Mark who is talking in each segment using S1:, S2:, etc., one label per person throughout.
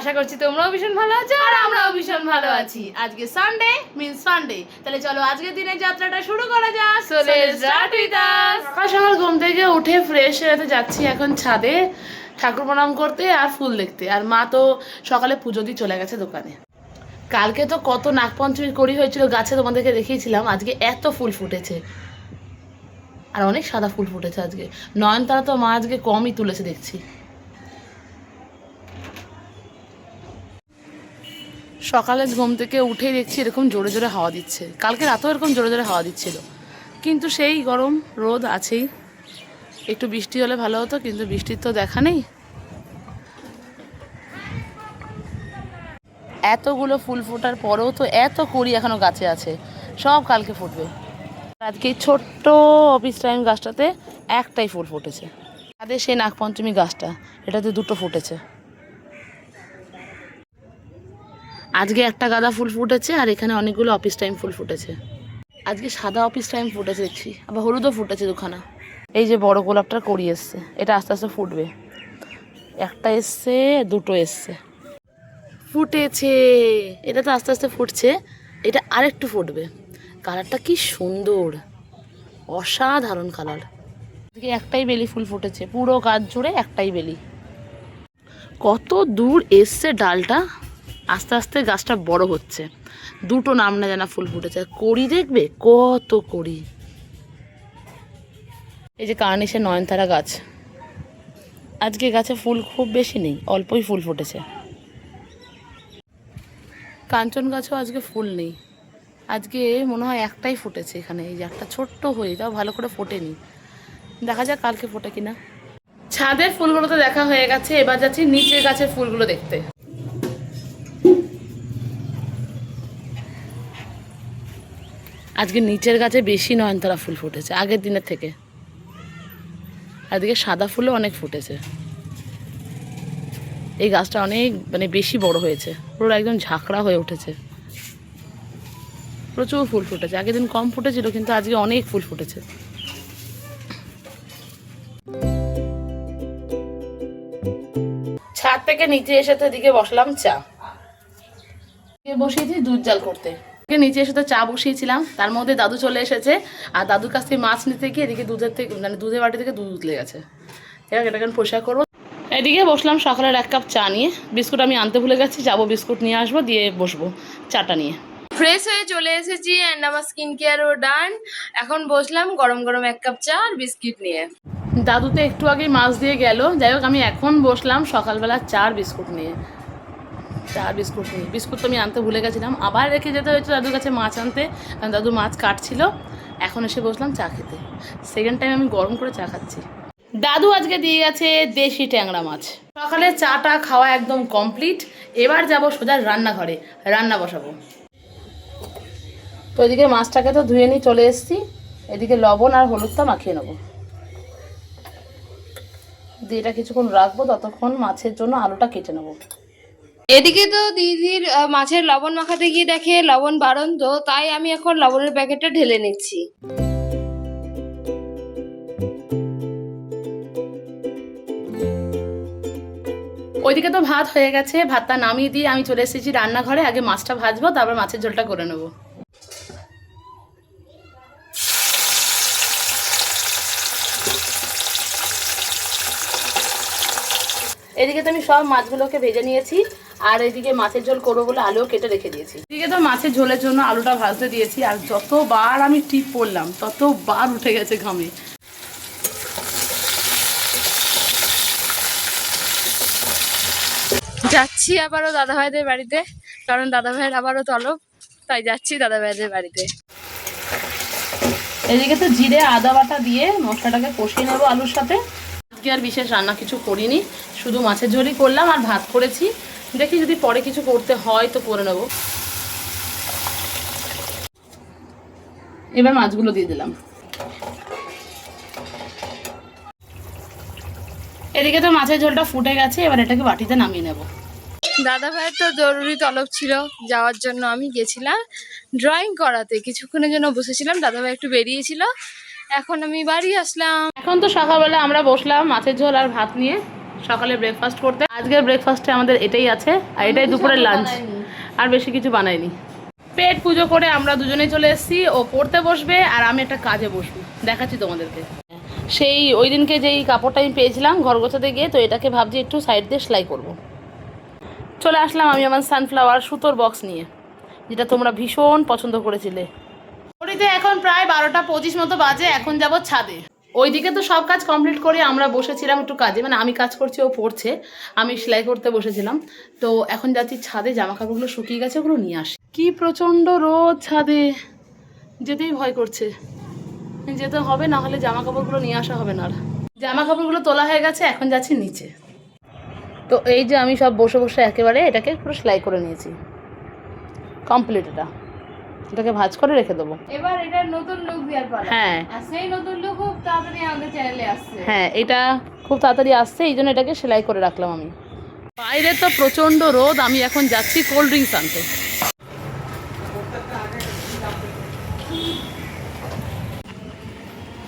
S1: আশা করছি তোমরাও ভীষণ ভালো আছো আর আমরাও ভীষণ ভালো আছি। আজকে সানডে মিন্স ফান্ডে, তাহলে চলো আজকের দিনের যাত্রাটা শুরু করা যাক। So let's start with us. সকাল সকাল ঘুম থেকে উঠে ফ্রেশ হয়ে যাচ্ছি এখন ছাদে ঠাকুর প্রণাম করতে আর ফুল দেখতে। আর মা তো সকালে পুজো দিয়ে চলে গেছে দোকানে। কালকে তো কত নাগপঞ্চমীর কড়ি হয়েছিল গাছে, তোমাদেরকে দেখিয়েছিলাম। আজকে এত ফুল ফুটেছে আর অনেক সাদা ফুল ফুটেছে আজকে। নয়নতারা তো মা আজকে কমই তুলেছে দেখছি। সকালে ঘুম থেকে উঠেই দেখছি এরকম জোরে জোরে হাওয়া দিচ্ছে। কালকে রাতেও এরকম জোরে জোরে হাওয়া দিচ্ছিল, কিন্তু সেই গরম রোদ আছেই। একটু বৃষ্টি হলে ভালো হতো, কিন্তু বৃষ্টির তো দেখা নেই। এতগুলো ফুল ফোটার পরেও তো এত কুড়ি এখনো গাছে আছে, সব কালকে ফুটবে। আজকে এই ছোট্ট অফিস টাইম গাছটাতে একটাই ফুল ফুটেছে। তাদের সেই নাগপঞ্চমী গাছটা, এটাতে দুটো ফুটেছে। আজকে একটা গাঁদা ফুল ফুটেছে আর এখানে অনেকগুলো অফিস টাইম ফুল ফুটেছে। আজকে সাদা অফিস টাইম ফুটেছে দেখছি, আবার হলুদও ফুটেছে দুখানা। এই যে বড় গোলাপটার কড়ি এসছে, এটা আস্তে আস্তে ফুটবে। একটা এসছে, দুটো এসছে, ফুটেছে। এটা তো আস্তে আস্তে ফুটছে, এটা আরেকটু ফুটবে। কালারটা কি সুন্দর, অসাধারণ কালার। আজকে একটাই বেলি ফুল ফুটেছে, পুরো গাছ জুড়ে একটাই বেলি। কত দূর এসছে ডালটা, আস্তে আস্তে গাছটা বড় হচ্ছে। দুটো নাম না জানা ফুল ফুটেছে। কড়ি দেখবে কত কড়ি। এই যে কার্নিশের নয়নতারা গাছ, আজকে গাছে ফুল খুব বেশি নেই, অল্পই ফুল ফুটেছে। কাঞ্চন গাছও আজকে ফুল নেই, আজকে মনে হয় একটাই ফুটেছে এখানে। এই যে একটা ছোট্ট হয়ে, তাও ভালো করে ফোটেনি। দেখা যাক কালকে ফোটে কিনা। ছাদের ফুলগুলো তো দেখা হয়ে গেছে, এবার যাচ্ছি নিচের গাছের ফুলগুলো দেখতে। আজকে নিচের গাছে বেশি নয়নতারা ফুল ফুটেছে আগের দিনের থেকে। আজকে সাদা ফুলও অনেক ফুটেছে। এই গাছটা অনেক বেশি বড় হয়েছে, পুরো একদম ঝাঁকড়া হয়ে উঠেছে। প্রচুর ফুল ফুটেছে, আগের দিন কম ফুটেছিল, কিন্তু আজকে অনেক ফুল ফুটেছে। ছাদ থেকে নিচে এসে তো এদিকে বসলাম চা বসিয়েছি দুধ জাল করতে। নিচে এসে তো চা বসিয়েছিলাম, তার মধ্যে দাদু চলে এসেছে। আর দাদুর কাছ থেকে মাছ নিতে গিয়ে এদিকে দুধের থেকে দুধের বাটি থেকে দুধ উতলে গেছে। এবার এটাকে পরিষ্কার করবো। এদিকে বসলাম সকালের 1 কাপ চা নিয়ে। বিস্কুট আমি আনতে ভুলে গেছি, যাবো বিস্কুট নিয়ে আসবো, দিয়ে বসবো চাটা নিয়ে। ফ্রেশ হয়ে চলে এসেছি অ্যান্ড আমার স্কিন কেয়ারও ডান। এখন বসলাম গরম গরম 1 কাপ চা আর বিস্কিট নিয়ে। দাদু তো একটু আগেই মাছ দিয়ে গেল। যাই হোক, আমি এখন বসলাম সকালবেলা চা আর বিস্কুট নিয়ে। বিস্কুট তো আমি আনতে ভুলে গেছিলাম, আবার রেখে যেতে হয়েছে দাদুর কাছে মাছ আনতে, কারণ দাদু মাছ কাটছিল। এখন এসে বসলাম চা খেতে। সেকেন্ড টাইম আমি গরম করে চা খাচ্ছি। দাদু আজকে দিয়ে গেছে দেশি ট্যাংরা মাছ। সকালে চাটা খাওয়া একদম কমপ্লিট। এবার যাব সোজা রান্নাঘরে, রান্না বসাবো। তো এদিকে মাছটাকে তো ধুয়ে নিয়ে চলে এসেছি। এদিকে লবণ আর হলুদটা মাখিয়ে নেবো, দিয়ে এটা কিছুক্ষণ রাখবো। ততক্ষণ মাছের জন্য আলুটা কেটে নেবো।
S2: এদিকে তো দিদির মাছের লবণ মাখাতে গিয়ে দেখে লবণ বাড়ন্ত, তাই আমি এখন লবণের প্যাকেটটা ঢেলে নিচ্ছি।
S1: ওইদিকে তো ভাত হয়ে গেছে, ভাতটা নামিয়ে দিয়ে আমি চলে এসেছি রান্নাঘরে। আগে মাছটা ভাজবো, তারপর মাছের ঝোলটা করে নেবো। এদিকে তো আমি সব মাছগুলোকে ভেজে নিয়েছি, আর এদিকে মাছের ঝোল করবো বলে আলুও কেটে রেখে দিয়েছি। এদিকে তো মাছের ঝোলের জন্য আলুটা ভাজতে দিয়েছি, আর যতবার আমি টিপ পড়লাম ততবার উঠে গেছে ঘামে।
S2: যাচ্ছি আবারও দাদাভাইদের বাড়িতে, কারণ দাদাভাইয়ের আবারও তলব, তাই যাচ্ছি দাদাভাইদের বাড়িতে।
S1: এদিকে তো জিরে আদা বাটা দিয়ে মশলাটাকে কষিয়ে নেবো আলুর সাথে। আজকে আর বিশেষ রান্না কিছু করিনি, শুধু মাছের ঝোলই করলাম আর ভাত করেছি। দেখি যদি পরে কিছু করতে হয় তো করে নেবো। এবার মাছগুলো দিয়ে দিলাম। এদিকে তো মাছের ঝোলটা ফুটে গেছে, এবার এটাকে বাটিতে নামিয়ে নেব।
S2: দাদাভাইয়ের তো জরুরি তলব ছিল যাওয়ার জন্য, আমি গেছিলাম ড্রয়িং করাতে। কিছুক্ষণের জন্য বসেছিলাম, দাদাভাই একটু বেরিয়েছিল, এখন আমি বাড়ি আসলাম।
S1: এখন তো সকালবেলা আমরা বসলাম মাছের ঝোল আর ভাত নিয়ে। সকালে ব্রেকফাস্ট করতে। আজকের ব্রেকফাস্টে আমাদের এটাই আছে, আর এটাই দুপুরের লাঞ্চ, আর বেশি কিছু বানাইনি। পেট পুজো করে আমরা দুজনেই চলে এসেছি। ও পড়তে বসবে আর আমি একটা কাজে বসবো, দেখাচ্ছি তোমাদেরকে। সেই ওই দিনকে যেই কাপড়টা আমি পেয়েছিলাম ঘর গোছাতে গিয়ে, তো এটাকে ভাবছি একটু সাইড দিয়ে সেলাই করব। চলে আসলাম আমি আমার সানফ্লাওয়ার সুতোর বক্স নিয়ে, যেটা তোমরা ভীষণ পছন্দ করেছিলে। ঘড়িতে এখন প্রায় 12টা 25 মতো বাজে। এখন যাব ছাদে। ওইদিকে তো সব কাজ কমপ্লিট করে আমরা বসেছিলাম একটু কাজে, মানে আমি কাজ করছি, ও পড়ছে, আমি সেলাই করতে বসেছিলাম। তো এখন যাচ্ছি ছাদে, জামা কাপড়গুলো শুকিয়ে গেছে, ওগুলো নিয়ে আসি। কি প্রচণ্ড রোদ, ছাদে যেতেই ভয় করছে। যেতে হবে, না হলে জামা কাপড়গুলো নিয়ে আসা হবে না। আর জামা কাপড়গুলো তোলা হয়ে গেছে, এখন যাচ্ছি নিচে। তো এই যে আমি সব বসে বসে একেবারে এটাকে পুরো সেলাই করে নিয়েছি, কমপ্লিট। এটাকে ভাঁজ করে রেখে দেবো।
S2: এবার এটা নতুন লুক দেওয়ার পালা।
S1: হ্যাঁ,
S2: আর সেই নতুন লুক খুব তাড়াতাড়ি আমাদের চ্যানেলে আসছে।
S1: হ্যাঁ, এটা খুব তাড়াতাড়ি আসছে, এই জন্য এটাকে সেলাই করে রাখলাম আমি। বাইরে তো প্রচণ্ড রোদ, আমি এখন যাচ্ছি কোল্ড ড্রিঙ্কস আনতে।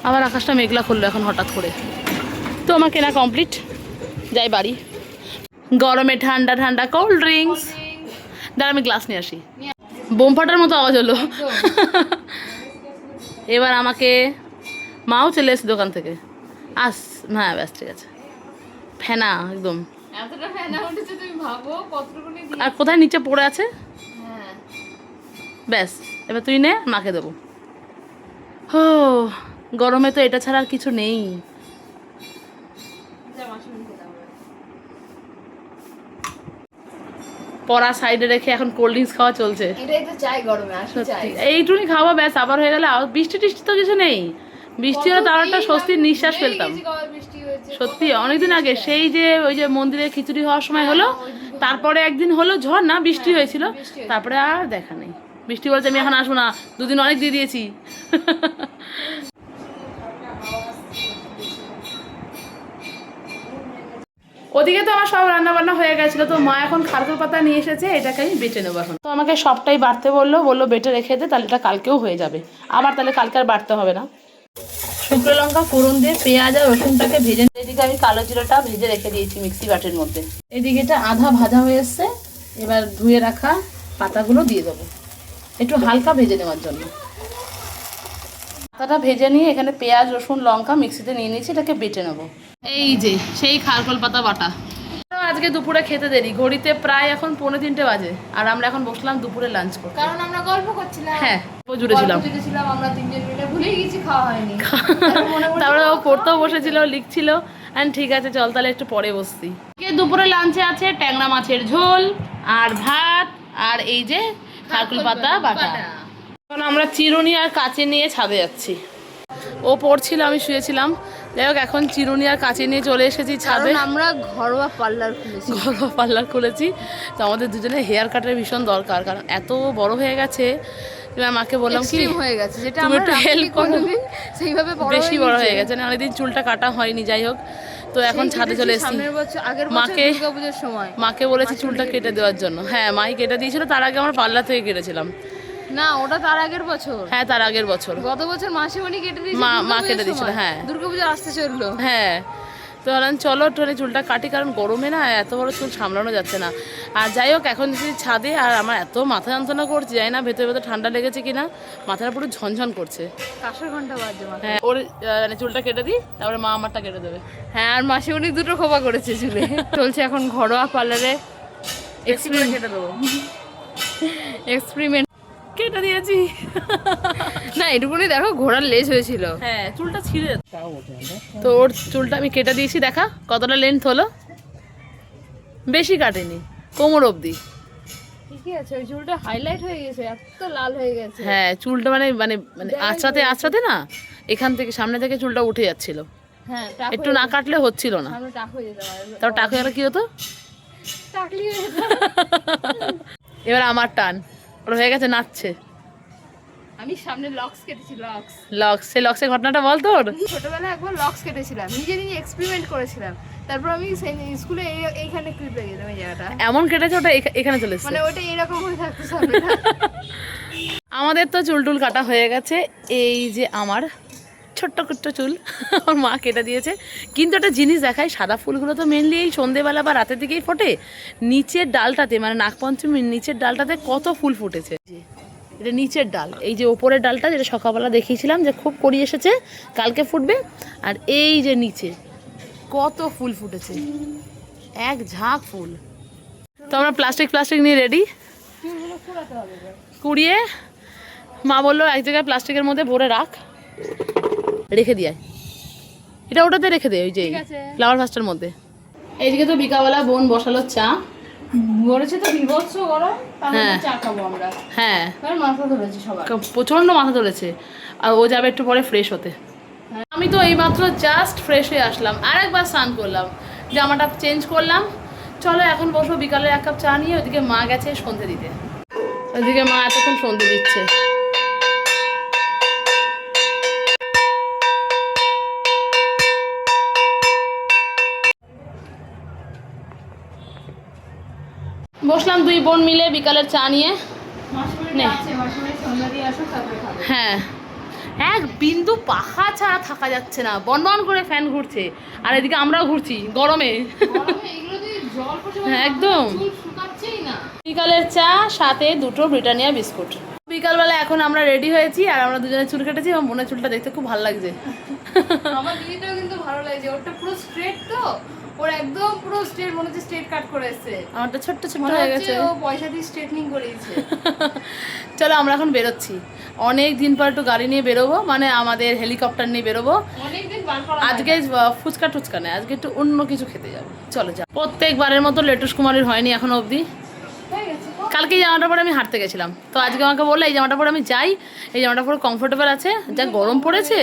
S1: আবার আকাশটা মেঘলা করলো এখন হঠাৎ করে। তো আমার কেনা কমপ্লিট, যাই বাড়ি। গরমে ঠান্ডা ঠান্ডা কোল্ড ড্রিঙ্কস। দাঁড়া আমি গ্লাস নিয়ে আসি। বোম ফাটার মতো আওয়াজ হলো। এবার আমাকে, মাও চলে এসে দোকান থেকে। হ্যাঁ ব্যাস ঠিক আছে। ফেনা একদম,
S2: এতটা ফেনা উঠেছে তুমি ভাবো কতটুকুনি।
S1: আর কোথায় নিচে পড়ে আছে।
S2: হ্যাঁ
S1: ব্যাস, এবার তুই নে, মাকে দেবো। হো, গরমে তো এটা ছাড়া আর কিছু নেই। পড়া সাইডে রেখে এখন কোল্ড ড্রিঙ্কস খাওয়া চলছে।
S2: এটাই তো চাই গরমে, আসলে চাই।
S1: এইটুকুনি খাওয়া ব্যাস, আবার হয়ে গেলে বৃষ্টি টিষ্টি তো কিছু নেই। বৃষ্টি হলে তার একটা স্বস্তির নিঃশ্বাস ফেলতাম। সত্যি অনেকদিন আগে সেই যে ওই যে মন্দিরে খিচুড়ি হওয়ার সময় হলো, তারপরে একদিন হলো ঝড় না, বৃষ্টি হয়েছিল, তারপরে আর দেখা নেই। বৃষ্টি বলছে আমি এখন আসবো না, দুদিন অনেক দিয়ে দিয়েছি। ওদিকে তো আমার সব রান্না বান্না হয়ে গেছিলো। তো মা এখন খারকোল পাতা নিয়ে এসেছে, এটাকে আমি বেটে নেবো এখন। তো আমাকে সবটাই বাড়তে বললো বেটে রেখে দে, তাহলে এটা কালকেও হয়ে যাবে। আবার তাহলে কালকে আর বাড়তে হবে না। শুকনো লঙ্কা ফোড়ন দিয়ে পেঁয়াজ আর রসুনটাকে ভেজে, এদিকে আমি কালো জিরাটা ভেজে রেখে দিয়েছি মিক্সি বাটির মধ্যে। এদিকে এটা আধা ভাজা হয়ে এসছে, এবার ধুয়ে রাখা পাতাগুলো দিয়ে দেবো একটু হালকা ভেজে নেওয়ার জন্য। পাতাটা ভেজে নিয়ে এখানে পেঁয়াজ রসুন লঙ্কা মিক্সিতে নিয়ে নিয়েছি, এটাকে বেটে নেবো। এই যে সেই খারকোল পাতা বাটা। আজকে দুপুরে খেতে দেরি, ঘড়িতে প্রায় এখন 2:45 বাজে, আর আমরা এখন বসলাম দুপুরে লাঞ্চ করতে।
S2: কারণ আমরা গল্প করছিলাম।
S1: হ্যাঁ, জুড়েছিলাম
S2: আমরা তিনজন মিলে, ভুলে গেছি খাওয়া হয়নি।
S1: তারপরে ও পড়তেও বসেছিল, লিখছিল। ঠিক আছে চল তাহলে একটু পরে বসছি। দুপুরে লাঞ্চে আছে ট্যাংরা মাছের ঝোল আর ভাত, আর এই যে খারকোল পাতা বাটা। এখন আমরা চিরুনি আর কাঁচি নিয়ে ছাদে যাচ্ছি। ও পড়ছিল, আমি শুয়েছিলাম। যাই হোক, এখন চিরুনি আর কাঁচি নিয়ে চলে এসেছি ছাদে।
S2: আমরা ঘরোয়া পার্লার
S1: খুলেছি। তো আমাদের দুজনে হেয়ার কাটের ভীষণ দরকার, কারণ এত বড় হয়ে গেছে। এবার মাকে বললাম কি
S2: হয়ে গেছে, যেটা
S1: তুমি একটু হেল্প করো,
S2: সেইভাবে
S1: বেশি বড় হয়ে গেছে না, অনেকদিন চুলটা কাটা হয়নি। যাই হোক, তো এখন ছাদে চলে এসেছি। মাকে বলেছি চুলটা কেটে দেওয়ার জন্য। হ্যাঁ, মাই কেটে দিয়েছিল, তার আগে আমরা পার্লার থেকে কেটেছিলাম।
S2: না, ওটা তার আগের বছর।
S1: হ্যাঁ, তার আগের বছর।
S2: গত বছর মাসিমণি কেটে দিয়েছিল,
S1: মা কেটে দিয়েছিল। হ্যাঁ,
S2: দুর্গাপূজা আসতে চললো।
S1: হ্যাঁ, তো বললাম চলো একটু চুলটা কাটি, কারণ গরমে না এত বড় চুল সামলানো যাচ্ছে না। আর যাই হোক, এখন যদি ছাদে, আর আমার এত মাথা যন্ত্রণা করছে, জানি না ভেতরে ভেতরে ঠান্ডা লেগেছে কিনা, মাথাটা পুরো ঝনঝন করছে।
S2: কাঁসার ঘন্টা বাজছে।
S1: হ্যাঁ, ওর চুলটা কেটে দিই, তারপরে মা আমারটা কেটে দেবে।
S2: হ্যাঁ, আর মাসিমণি দুটো খোপা করেছে চুলে। চলছে এখন ঘরোয়া পার্লারে
S1: এক্সপেরিমেন্ট, কেটে দেবো।
S2: এক্সপেরিমেন্ট
S1: কেটে দিয়েছি।
S2: না, এটুকুনি দেখো, ঘোড়ার লেজ হয়েছিল।
S1: হ্যাঁ, চুলটা ছিঁড়ে, তো ওর চুলটা আমি কেটে দিয়েছি। দেখা কতটা লেন্থ হলো, বেশি কাটেনি, কোমর অবধি।
S2: ঠিকই আছে, ওই চুলটা হাইলাইট হয়ে গেছে, এত লাল হয়ে গেছে।
S1: হ্যাঁ, চুলটা মানে মানে মানে আঁচড়াতে না, এখান থেকে সামনে থেকে চুলটা উঠে যাচ্ছিল।
S2: হ্যাঁ,
S1: একটু না কাটলে হচ্ছিল না।
S2: টাক হয়ে যেত।
S1: তাও টাক হয়ে গেলে কি হতো?
S2: টাকলি হয়ে যেত।
S1: এবার আমার টান, ওর হয়ে গেছে, নাচছে।
S2: আমি সামনে লক্স কেটেছি,
S1: সেই লক্সের ঘটনাটা বল তোর।
S2: ছোটবেলায় একবার লক্স কেটেছিলাম, নিজে এক্সপেরিমেন্ট করেছিলাম। তারপর আমি স্কুলে এইখানে ক্লিপ লাগিয়েছিলাম, এই জায়গাটা
S1: এমন কেটেছে, ওটা এখানে চলে এসেছে,
S2: মানে ওটা এরকম হয়ে থাকতো সামনেটা।
S1: আমাদের তো চুল টুল কাটা হয়ে গেছে। এই যে আমার ছোট্ট ছোট্ট চুল আমার মা কেটে দিয়েছে। কিন্তু একটা জিনিস দেখায়, সাদা ফুলগুলো তো মেনলি এই সন্ধেবেলা বা রাতের দিকেই ফোটে। নিচের ডালটাতে মানে নাগপঞ্চমীর নিচের ডালটাতে কত ফুল ফুটেছে। এটা নিচের ডাল, এই যে ওপরের ডালটা যেটা সকালবেলা দেখিয়েছিলাম যে খুব কড়ি এসেছে, কালকে ফুটবে। আর এই যে নিচে কত ফুল ফুটেছে, এক ঝাঁক ফুল। তো আমরা প্লাস্টিক নিয়ে রেডি, কুড়িয়ে মা বললো এক জায়গায় প্লাস্টিকের মধ্যে ভরে রেখে দিয়ে এটা ওটাতে রেখে দে, ওই যে ফ্লাওয়ার ভাসটার মধ্যে। এইদিকে তো বিকালবেলা বোন বসালো চা,
S2: বলেছে তো বিভৎস গরম,
S1: হ্যাঁ
S2: চা খাবো আমরা।
S1: হ্যাঁ
S2: মাথা ধরেছে সবাই,
S1: প্রচন্ড মাথা ধরেছে। আর ও যাবে একটু পরে ফ্রেশ হতে। আমি তো এইমাত্র জাস্ট ফ্রেশ হয়ে আসলাম, আর একবার স্নান করলাম, জামাটা চেঞ্জ করলাম। চলো এখন বসো, বিকালে 1 কাপ চা নিয়ে। ওদিকে মা গেছে সন্ধে দিতে, ওদিকে মা এতক্ষণ সন্ধে দিচ্ছে। বসলাম 2 বোন মিলে বিকালের চা নিয়ে। হ্যাঁ, এক বিন্দু পাখা ছাড়া থাকা যাচ্ছে না, বনবন করে ফ্যান ঘুরছে। আর এদিকে আমরাও ঘুরছি গরমে। হ্যাঁ একদম। বিকালের চা সাথে 2টো ব্রিটানিয়া বিস্কুট। বিকালবেলা এখন আমরা রেডি হয়েছি, আর আমরা দুজনে চুল কেটেছি। আমার বোনের চুলটা দেখতে খুব ভালো লাগছে।
S2: আমার দিদিটাও কিন্তু ভালো লাগছে, ওটা পুরো স্ট্রেট তো, ওর একদম পুরো স্ট্রেট, মনে হচ্ছে স্ট্রেট কাট করে এসেছে।
S1: আমারটা ছোট্ট ছোট্ট হয়ে গেছে,
S2: ও পয়সা দিয়ে স্ট্রেটনিং করিয়েছে।
S1: চলো আমরা এখন বেরোচ্ছি, অনেক দিন পর একটু গাড়ি নিয়ে বেরোবো, মানে আমাদের হেলিকপ্টার নিয়ে বেরোবো। আজকে ফুচকা টুচকা নেই, আজকে একটু অন্য কিছু খেতে যাবো। চলো যা, প্রত্যেকবারের মতো লেটুস কুমারীর হয়নি এখনো অবধি। কালকে এই জামাটা পরে আমি হাঁটতে গেছিলাম, তো আজকে আমাকে বললো এই জামাটা পরে আমি যাই, এই জামাটা পরে কমফোর্টেবল আছে, যা গরম পড়েছে।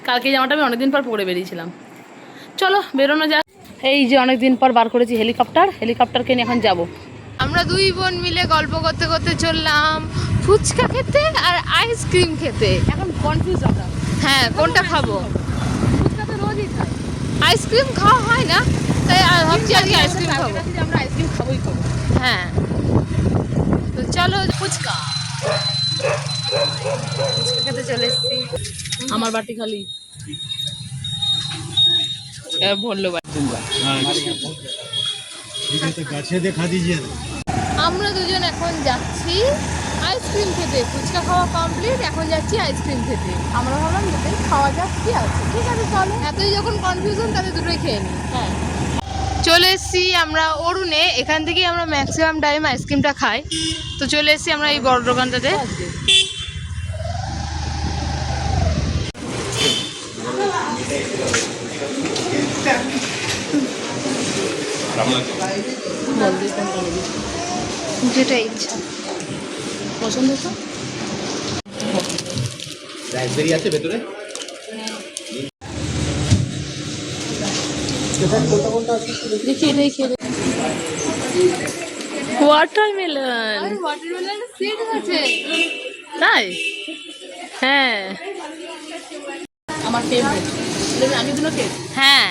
S1: কালকে এই জামাটা আমি অনেকদিন পর পরে বেরিয়েছিলাম। চলো বেরোনো যাক। এই যে অনেকদিন পর বার করেছি হেলিকপ্টারকে নিয়ে এখন যাব।
S2: আমরা 2 বোন মিলে গল্প করতে করতে চললাম ফুচকা খেতে আর আইসক্রিম খেতে।
S1: এখন কনফিউজ আমরা,
S2: হ্যাঁ কোনটা খাবো?
S1: ফুচকা তো রোজই খাই,
S2: আইসক্রিম খাওয়া হয় না, তাই ভাবছি আজকে আইসক্রিম খাবো।
S1: আমরা আইসক্রিম খাবোই খাবো।
S2: হ্যাঁ তো চলো
S1: ফুচকা
S2: খেতে চলে এসেছি।
S1: আমার বাটি খালি ভরলো।
S2: আমরা দুজন এখন যাচ্ছি আইসক্রিম খেতে, ফুচকা খাওয়া কমপ্লিট, এখন যাচ্ছি আইসক্রিম খেতে। আমরা ভাবলাম দুটোই খাওয়া যাক, কি আছে, ঠিক আছে চলো। এতই যখন কনফিউশন তাহলে দুটোই খেয়ে নিই।
S1: হ্যাঁ
S2: চলে এসেছি আমরা অরুণে, এখান থেকেই আমরা ম্যাক্সিমাম টাইম আইসক্রিমটা খাই। তো চলে এসেছি আমরা এই বড় দোকানটাতে। যেটা ইচ্ছা
S1: পছন্দ তো।
S3: রাসবেরি আছে ভেতরে?
S1: দেখি এটাই খেয়ে ওয়াটারমেলন।
S2: সিড আছে
S1: তাই? হ্যাঁ আমার ফেভারিট, আমি দুটো খেয়ে।
S2: হ্যাঁ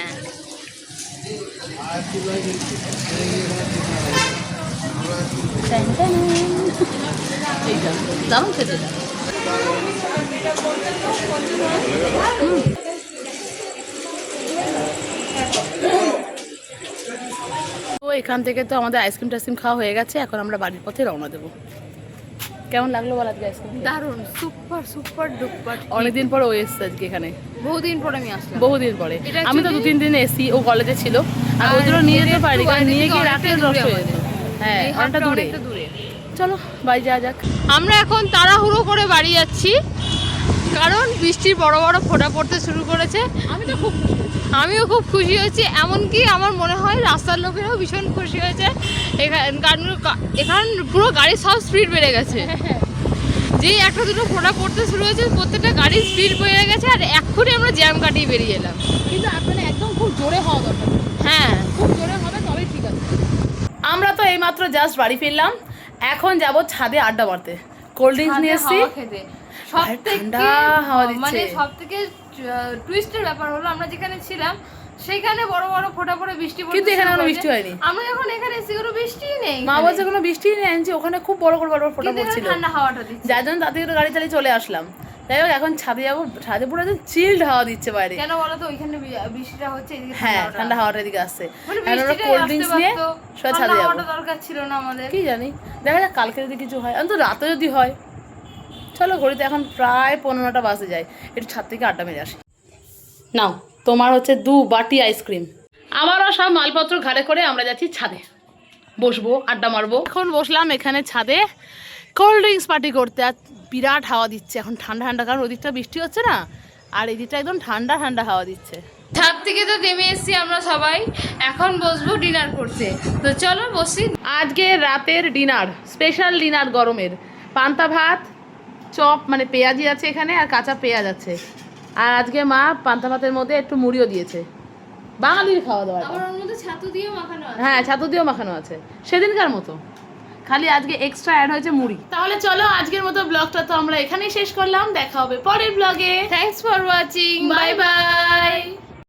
S1: এইটা দারুণ খেতে। তো এখান থেকে তো আমাদের আইসক্রিম টাইসক্রিম খাওয়া হয়ে গেছে, এখন আমরা বাড়ির পথে রওনা দেবো। কেমন লাগলো বল আজকে আইসক্রিম?
S2: দারুণ, সুপার সুপার ডুপার।
S1: অনেকদিন পর ও এসছে আজকে এখানে,
S2: বহুদিন পরে আমি আসলাম।
S1: বহুদিন পরে।
S2: এটা
S1: আমি তো
S2: actually
S1: 2-3 দিন এসি, ও কলেজে ছিল, আর ওদেরও নিয়ে যেতে পারি, কারণ নিয়ে গিয়ে রাখলে নষ্ট হয়ে যেত। হ্যাঁ অনেকটা দূরে। চলো বাড়ি যাওয়া যাক।
S2: আমরা এখন তাড়াহুড়ো করে বাড়ি যাচ্ছি, কারণ বৃষ্টির বড় বড় ফোঁটা পড়তে শুরু করেছে।
S1: আমি তো খুব
S2: আমিও খুব খুশি হয়েছি, এমনকি আমার মনে হয় রাস্তার লোকেরাও ভীষণ খুশি হয়েছে। এখান পুরো গাড়ির সব স্পিড বেড়ে গেছে। যেই একটা দুটো ফোঁটা পড়তে শুরু হয়েছে, প্রত্যেকটা গাড়ির স্পিড বেড়ে গেছে, আর এক্ষুনি আমরা জ্যাম কাটিয়ে বেরিয়ে এলাম।
S1: কিন্তু আপনার একদম খুব জোরে হওয়া দরকার।
S2: হ্যাঁ
S1: খুব জোরে হবে তবেই ঠিক আছে। আমরা তো এইমাত্র জাস্ট বাড়ি ফিরলাম, এখন যাব ছাদে আড্ডা মারতে। কোল্ড ড্রিঙ্কস নিয়ে এসেছি,
S2: সবথেকে
S1: ঠান্ডা হাওয়া দিচ্ছে।
S2: মানে সবথেকে টুইস্টের ব্যাপার হলো আমরা যেখানে ছিলাম সেখানে বড় বড় ফোঁটা পড়ে বৃষ্টি পড়ছে,
S1: কিন্তু এখানে কোনো বৃষ্টি হয়নি।
S2: আমরা যখন এখানে এসে কোনো বৃষ্টিই নেই,
S1: মা বলছে কোনো বৃষ্টি নেই, আনছি ওখানে খুব বড় বড় বড় ফোঁটা
S2: কিন্তু এখানে
S1: পড়ছিল,
S2: ঠান্ডা হাওয়াটা দিচ্ছে।
S1: যার জন্য তাতে গাড়ি চালিয়ে চলে আসলাম। যাই হোক এখন ছাদে যাবো, ছাদে পুরো একদম চিল্ড হাওয়া দিচ্ছে বাইরে।
S2: কেন বলো তো, ওইখানে বৃষ্টিটা হচ্ছে, এদিকে
S1: হ্যাঁ ঠান্ডা হাওয়াটা এদিকে আসছে,
S2: মানে
S1: এখন আমরা
S2: বৃষ্টিটাই
S1: কোল্ড
S2: আসতে
S1: ড্রিঙ্কস নিয়ে
S2: পারতো,
S1: সোজা ছাদে
S2: ঠান্ডা
S1: যাবো।
S2: হাওয়াটা দরকার ছিল না আমাদের।
S1: কি জানি, দেখা যাক কালকে যদি কিছু হয়, অন্তত রাতে যদি হয়। চলো, ঘড়িতে এখন প্রায় 15টা বাজে যায়, একটু ছাদ থেকে আড্ডা মেরে আসি। নাও তোমার হচ্ছে 2 বাটি আইসক্রিম। আবারও সব মালপত্র ঘাড়ে করে আমরা যাচ্ছি ছাদে, বসবো, আড্ডা মারবো। এখন বসলাম এখানে ছাদে কোল্ড ড্রিঙ্কস পার্টি করতে, আর বিরাট হাওয়া দিচ্ছে এখন, ঠান্ডা ঠান্ডা, কারণ ওদিকটা বৃষ্টি হচ্ছে না, আর এদিকটা একদম ঠান্ডা ঠান্ডা হাওয়া দিচ্ছে।
S2: ছাদ থেকে তো নেমে এসেছি আমরা সবাই, এখন বসবো ডিনার করতে, তো চলো বসি।
S1: আজকে রাতের ডিনার, স্পেশাল ডিনার গরমের, পান্তা ভাত, চপ মানে পেঁয়াজি আছে এখানে, আর কাঁচা পেঁয়াজ আছে, আর আজকে মা পান্তা ভাতের মধ্যে একটু মুড়িও দিয়েছে, বাঙালির খাওয়া দাওয়া এটা।
S2: আবার ওর মধ্যে ছাতু দিয়ে মাখানো আছে।
S1: হ্যাঁ ছাতু দিয়েও মাখানো আছে, সেদিনকার মতো, খালি আজকে এক্সট্রা অ্যাড হয়েছে মুড়ি। তাহলে চলো আজকের মতো ব্লগটা তো আমরা এখানেই শেষ করলাম, দেখা হবে পরের ব্লগে।
S2: Thanks for watching, bye bye.